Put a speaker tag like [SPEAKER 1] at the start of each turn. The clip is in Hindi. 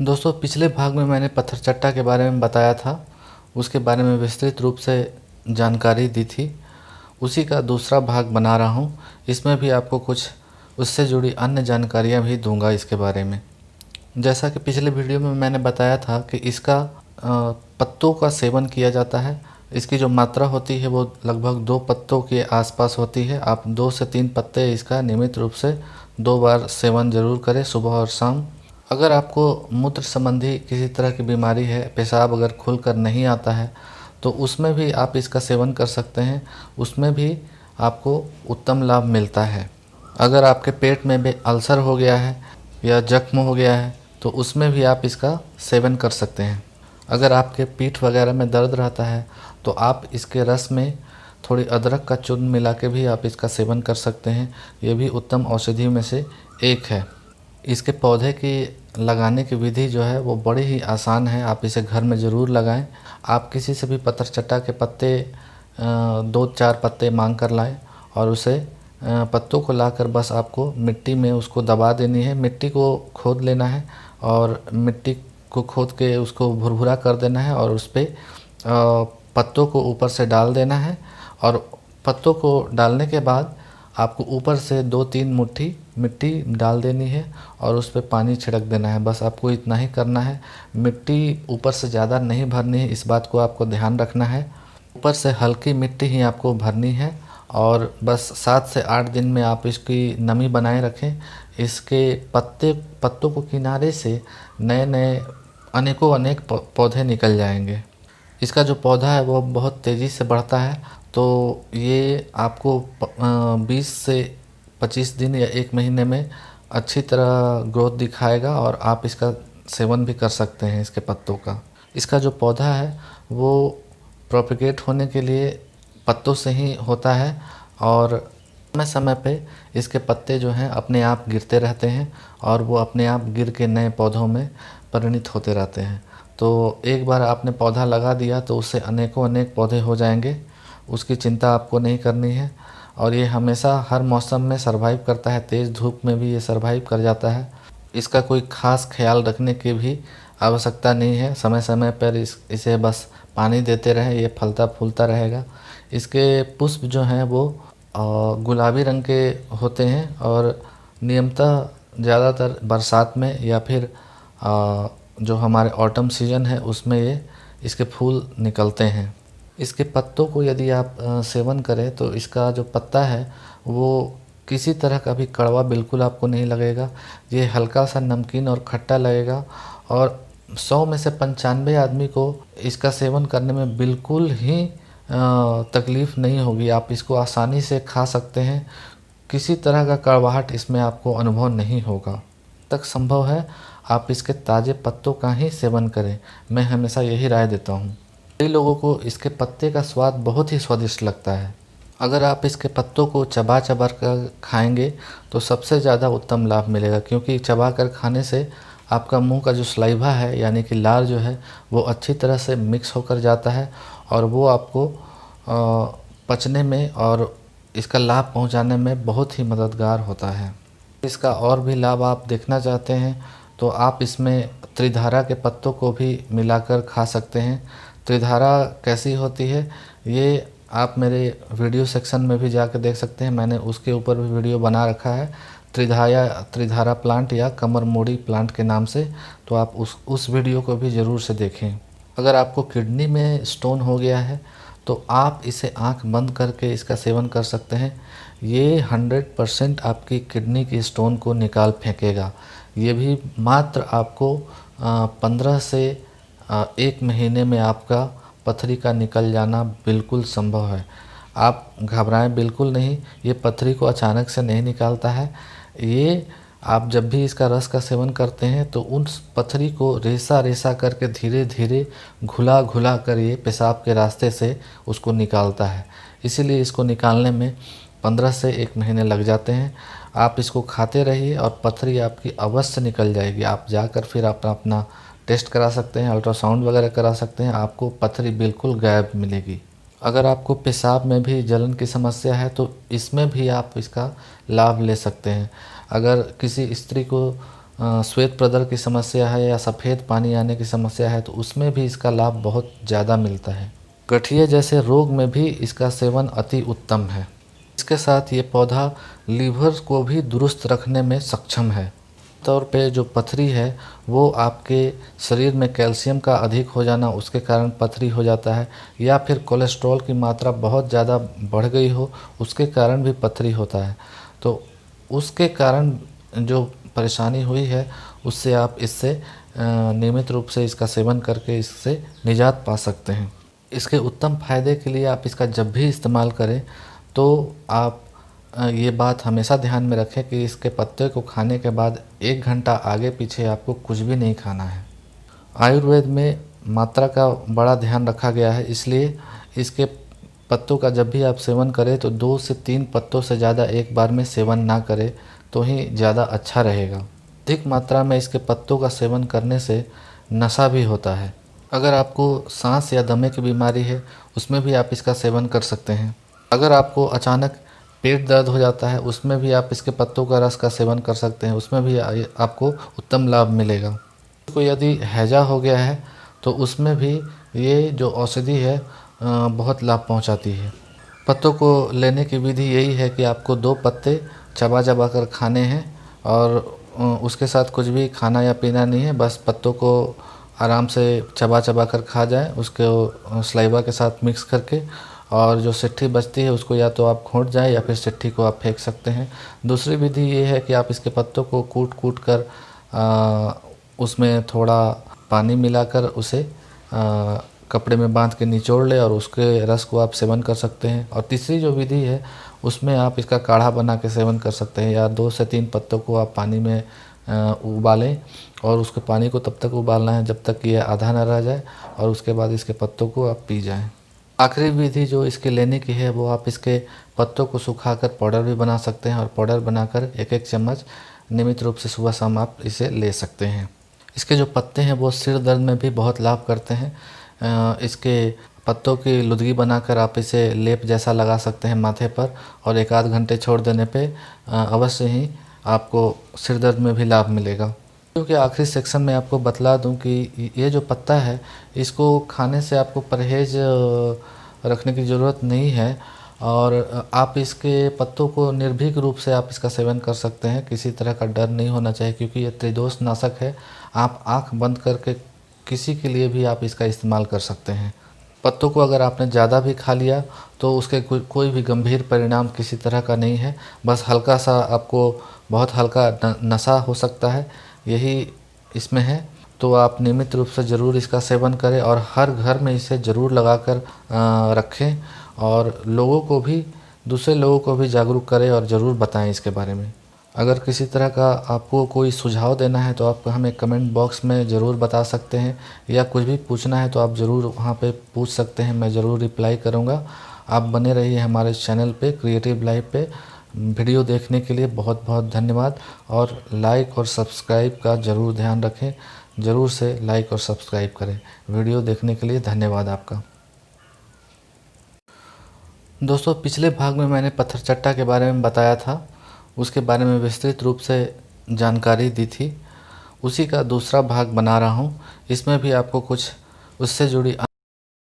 [SPEAKER 1] दोस्तों, पिछले भाग में मैंने पत्थर चट्टा के बारे में बताया था, उसके बारे में विस्तृत रूप से जानकारी दी थी। उसी का दूसरा भाग बना रहा हूँ। इसमें भी आपको कुछ उससे जुड़ी अन्य जानकारियाँ भी दूंगा इसके बारे में। जैसा कि पिछले वीडियो में मैंने बताया था कि इसका पत्तों का सेवन किया जाता है। इसकी जो मात्रा होती है वो लगभग 2 पत्तों के आसपास होती है। आप 2 से 3 पत्ते इसका नियमित रूप से 2 बार सेवन ज़रूर करें, सुबह और शाम। अगर आपको मूत्र संबंधी किसी तरह की बीमारी है, पेशाब अगर खुलकर नहीं आता है, तो उसमें भी आप इसका सेवन कर सकते हैं। उसमें भी आपको उत्तम लाभ मिलता है। अगर आपके पेट में भी अल्सर हो गया है या जख्म हो गया है, तो उसमें भी आप इसका सेवन कर सकते हैं। अगर आपके पीठ वगैरह में दर्द रहता है, तो आप इसके रस में थोड़ी अदरक का चूर्ण मिला के भी आप इसका सेवन कर सकते हैं। ये भी उत्तम औषधियों में से एक है। इसके पौधे की लगाने की विधि जो है वो बड़ी ही आसान है। आप इसे घर में ज़रूर लगाएं। आप किसी से भी पत्थर चट्टा के पत्ते 2-4 पत्ते मांग कर लाएं और उसे पत्तों को लाकर बस आपको मिट्टी में उसको दबा देनी है। मिट्टी को खोद लेना है और मिट्टी को खोद के उसको भुरभुरा कर देना है और उस पर पत्तों को ऊपर से डाल देना है। और पत्तों को डालने के बाद आपको ऊपर से 2-3 मुट्ठी मिट्टी डाल देनी है और उस पर पानी छिड़क देना है। बस आपको इतना ही करना है। मिट्टी ऊपर से ज़्यादा नहीं भरनी है, इस बात को आपको ध्यान रखना है। ऊपर से हल्की मिट्टी ही आपको भरनी है और बस 7 से 8 दिन में आप इसकी नमी बनाए रखें। इसके पत्तों को किनारे से नए नए अनेक पौधे निकल जाएंगे। इसका जो पौधा है वो बहुत तेज़ी से बढ़ता है, तो ये आपको 20 से 25 दिन या 1 महीने में अच्छी तरह ग्रोथ दिखाएगा और आप इसका सेवन भी कर सकते हैं इसके पत्तों का। इसका जो पौधा है वो प्रोपेगेट होने के लिए पत्तों से ही होता है और समय समय पे इसके पत्ते जो हैं अपने आप गिरते रहते हैं और वो अपने आप गिर के नए पौधों में परिणित होते रहते हैं। तो एक बार आपने पौधा लगा दिया तो उससे अनेक पौधे हो जाएंगे, उसकी चिंता आपको नहीं करनी है। और ये हमेशा हर मौसम में सर्वाइव करता है। तेज़ धूप में भी ये सर्वाइव कर जाता है। इसका कोई ख़ास ख्याल रखने की भी आवश्यकता नहीं है। समय समय पर इसे बस पानी देते रहें, ये फलता फूलता रहेगा। इसके पुष्प जो हैं वो गुलाबी रंग के होते हैं और नियमतः ज़्यादातर बरसात में या फिर जो हमारे ऑटम सीजन है उसमें ये इसके फूल निकलते हैं। इसके पत्तों को यदि आप सेवन करें तो इसका जो पत्ता है वो किसी तरह का भी कड़वा बिल्कुल आपको नहीं लगेगा। ये हल्का सा नमकीन और खट्टा लगेगा और 100 में से 95 आदमी को इसका सेवन करने में बिल्कुल ही तकलीफ़ नहीं होगी। आप इसको आसानी से खा सकते हैं। किसी तरह का कड़वाहट इसमें आपको अनुभव नहीं होगा। तक संभव है आप इसके ताज़े पत्तों का ही सेवन करें। मैं हमेशा यही राय देता हूँ। कई लोगों को इसके पत्ते का स्वाद बहुत ही स्वादिष्ट लगता है। अगर आप इसके पत्तों को चबा कर खाएंगे तो सबसे ज़्यादा उत्तम लाभ मिलेगा, क्योंकि चबा कर खाने से आपका मुंह का जो सलाइवा है यानी कि लार जो है वो अच्छी तरह से मिक्स होकर जाता है और वो आपको पचने में और इसका लाभ पहुंचाने में बहुत ही मददगार होता है। इसका और भी लाभ आप देखना चाहते हैं तो आप इसमें त्रिधारा के पत्तों को भी मिलाकर खा सकते हैं। त्रिधारा कैसी होती है ये आप मेरे वीडियो सेक्शन में भी जाकर देख सकते हैं। मैंने उसके ऊपर भी वीडियो बना रखा है, त्रिधारा प्लांट या कमरमोड़ी प्लांट के नाम से। तो आप उस वीडियो को भी ज़रूर से देखें। अगर आपको किडनी में स्टोन हो गया है तो आप इसे आंख बंद करके इसका सेवन कर सकते हैं। ये 100% आपकी किडनी की स्टोन को निकाल फेंकेगा। ये भी मात्र आपको 15 से 1 महीने में आपका पथरी का निकल जाना बिल्कुल संभव है। आप घबराएं बिल्कुल नहीं, ये पथरी को अचानक से नहीं निकालता है। ये आप जब भी इसका रस का सेवन करते हैं तो उस पथरी को रेसा रेसा करके धीरे धीरे घुला घुला कर ये पेशाब के रास्ते से उसको निकालता है। इसीलिए इसको निकालने में 15 से 1 महीने लग जाते हैं। आप इसको खाते रहिए और पथरी आपकी अवश्य निकल जाएगी। आप जाकर फिर अपना टेस्ट करा सकते हैं, अल्ट्रासाउंड वगैरह करा सकते हैं, आपको पथरी बिल्कुल गायब मिलेगी। अगर आपको पेशाब में भी जलन की समस्या है तो इसमें भी आप इसका लाभ ले सकते हैं। अगर किसी स्त्री को श्वेत प्रदर की समस्या है या सफ़ेद पानी आने की समस्या है तो उसमें भी इसका लाभ बहुत ज़्यादा मिलता है। गठिया जैसे रोग में भी इसका सेवन अति उत्तम है। इसके साथ ये पौधा लीवर को भी दुरुस्त रखने में सक्षम है। तौर पे जो पथरी है वो आपके शरीर में कैल्शियम का अधिक हो जाना उसके कारण पथरी हो जाता है, या फिर कोलेस्ट्रॉल की मात्रा बहुत ज़्यादा बढ़ गई हो उसके कारण भी पथरी होता है। तो उसके कारण जो परेशानी हुई है उससे आप इससे नियमित रूप से इसका सेवन करके इससे निजात पा सकते हैं। इसके उत्तम फायदे के लिए आप इसका जब भी इस्तेमाल करें तो आप ये बात हमेशा ध्यान में रखें कि इसके पत्ते को खाने के बाद 1 घंटा आगे पीछे आपको कुछ भी नहीं खाना है। आयुर्वेद में मात्रा का बड़ा ध्यान रखा गया है, इसलिए इसके पत्तों का जब भी आप सेवन करें तो 2 से 3 पत्तों से ज़्यादा एक बार में सेवन ना करें तो ही ज़्यादा अच्छा रहेगा। अधिक मात्रा में इसके पत्तों का सेवन करने से नशा भी होता है। अगर आपको सांस या दमे की बीमारी है उसमें भी आप इसका सेवन कर सकते हैं। अगर आपको अचानक पेट दर्द हो जाता है उसमें भी आप इसके पत्तों का रस का सेवन कर सकते हैं, उसमें भी आपको उत्तम लाभ मिलेगा। तो यदि हैजा हो गया है तो उसमें भी ये जो औषधि है बहुत लाभ पहुंचाती है। पत्तों को लेने की विधि यही है कि आपको 2 पत्ते चबा चबा कर खाने हैं और उसके साथ कुछ भी खाना या पीना नहीं है, बस पत्तों को आराम से चबा चबा कर खा जाए उसको सलाइवा के साथ मिक्स करके, और जो सिट्ठी बचती है उसको या तो आप घोंट जाएं या फिर सिट्ठी को आप फेंक सकते हैं। दूसरी विधि ये है कि आप इसके पत्तों को कूट कूट कर उसमें थोड़ा पानी मिलाकर उसे कपड़े में बांध के निचोड़ ले और उसके रस को आप सेवन कर सकते हैं। और तीसरी जो विधि है उसमें आप इसका काढ़ा बना के सेवन कर सकते हैं, या 2 से 3 पत्तों को आप पानी में उबालें और उसके पानी को तब तक उबालना है जब तक ये आधा न रह जाए, और उसके बाद इसके पत्तों को आप पी जाएं। आखिरी विधि जो इसके लेने की है वो आप इसके पत्तों को सुखाकर पाउडर भी बना सकते हैं, और पाउडर बनाकर 1-1 चम्मच नियमित रूप से सुबह शाम आप इसे ले सकते हैं। इसके जो पत्ते हैं वो सिर दर्द में भी बहुत लाभ करते हैं। इसके पत्तों की लुदगी बनाकर आप इसे लेप जैसा लगा सकते हैं माथे पर, और 1-8 घंटे छोड़ देने पे अवश्य ही आपको सिर दर्द में भी लाभ मिलेगा। क्योंकि आखिरी सेक्शन में आपको बतला दूं कि ये जो पत्ता है इसको खाने से आपको परहेज़ रखने की ज़रूरत नहीं है, और आप इसके पत्तों को निर्भीक रूप से आप इसका सेवन कर सकते हैं। किसी तरह का डर नहीं होना चाहिए क्योंकि ये त्रिदोष नाशक है। आप आँख बंद करके किसी के लिए भी आप इसका इस्तेमाल कर सकते हैं। पत्तों को अगर आपने ज़्यादा भी खा लिया तो उसके कोई भी गंभीर परिणाम किसी तरह का नहीं है, बस हल्का सा आपको बहुत हल्का नशा हो सकता है, यही इसमें है। तो आप नियमित रूप से ज़रूर इसका सेवन करें और हर घर में इसे ज़रूर लगा कर रखें, और लोगों को भी, दूसरे लोगों को भी जागरूक करें और ज़रूर बताएं इसके बारे में। अगर किसी तरह का आपको कोई सुझाव देना है तो आप हमें कमेंट बॉक्स में ज़रूर बता सकते हैं, या कुछ भी पूछना है तो आप ज़रूर वहाँ पे पूछ सकते हैं, मैं ज़रूर रिप्लाई करूँगा। आप बने रहिए हमारे चैनल पे क्रिएटिव लाइफ पे। वीडियो देखने के लिए बहुत बहुत धन्यवाद, और लाइक और सब्सक्राइब का ज़रूर ध्यान रखें, ज़रूर से लाइक और सब्सक्राइब करें। वीडियो देखने के लिए धन्यवाद आपका। दोस्तों, पिछले भाग में मैंने पत्थर चट्टा के बारे में बताया था, उसके बारे में विस्तृत रूप से जानकारी दी थी। उसी का दूसरा भाग बना रहा हूँ। इसमें भी आपको कुछ उससे जुड़ी